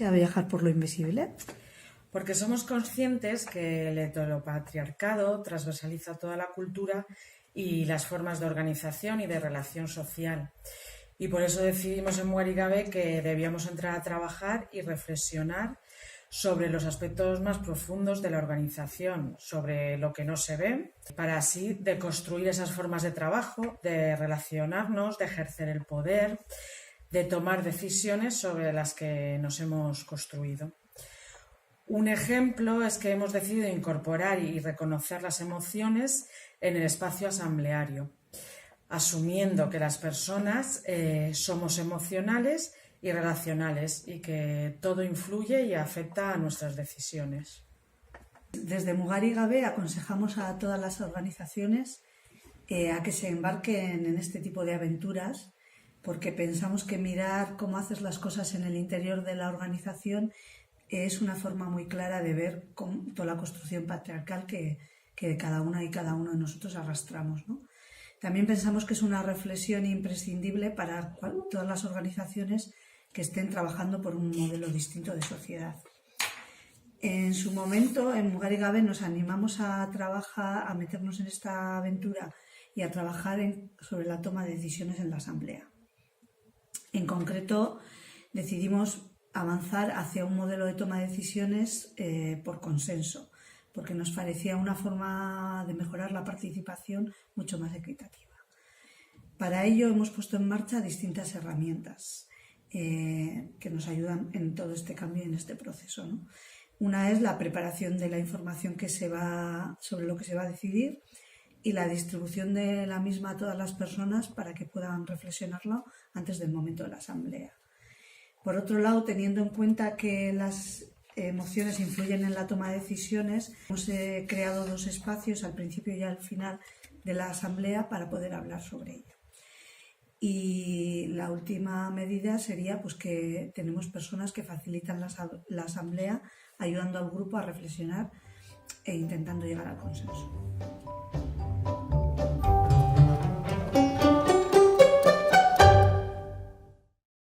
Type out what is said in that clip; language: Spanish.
A viajar por lo invisible. Porque somos conscientes que el heteropatriarcado transversaliza toda la cultura y las formas de organización y de relación social. Y por eso decidimos en Mujer y Gabe que debíamos entrar a trabajar y reflexionar sobre los aspectos más profundos de la organización, sobre lo que no se ve, para así deconstruir esas formas de trabajo, de relacionarnos, de ejercer el poder, de tomar decisiones sobre las que nos hemos construido. Un ejemplo es que hemos decidido incorporar y reconocer las emociones en el espacio asambleario, asumiendo que las personas somos emocionales y relacionales y que todo influye y afecta a nuestras decisiones. Desde Mujer y Gabe aconsejamos a todas las organizaciones a que se embarquen en este tipo de aventuras, porque pensamos que mirar cómo haces las cosas en el interior de la organización es una forma muy clara de ver toda la construcción patriarcal que cada una y cada uno de nosotros arrastramos, ¿no? También pensamos que es una reflexión imprescindible para todas las organizaciones que estén trabajando por un modelo distinto de sociedad. En su momento, en Mujer y Gabe, nos animamos a trabajar, a meternos en esta aventura y a trabajar sobre la toma de decisiones en la asamblea. En concreto, decidimos avanzar hacia un modelo de toma de decisiones por consenso, porque nos parecía una forma de mejorar la participación mucho más equitativa. Para ello hemos puesto en marcha distintas herramientas que nos ayudan en todo este cambio y en este proceso, ¿no? Una es la preparación de la información sobre lo que se va a decidir y la distribución de la misma a todas las personas para que puedan reflexionarlo antes del momento de la asamblea. Por otro lado, teniendo en cuenta que las emociones influyen en la toma de decisiones, hemos creado 2 espacios, al principio y al final de la asamblea, para poder hablar sobre ello. Y la última medida sería que tenemos personas que facilitan la asamblea, ayudando al grupo a reflexionar e intentando llegar al consenso.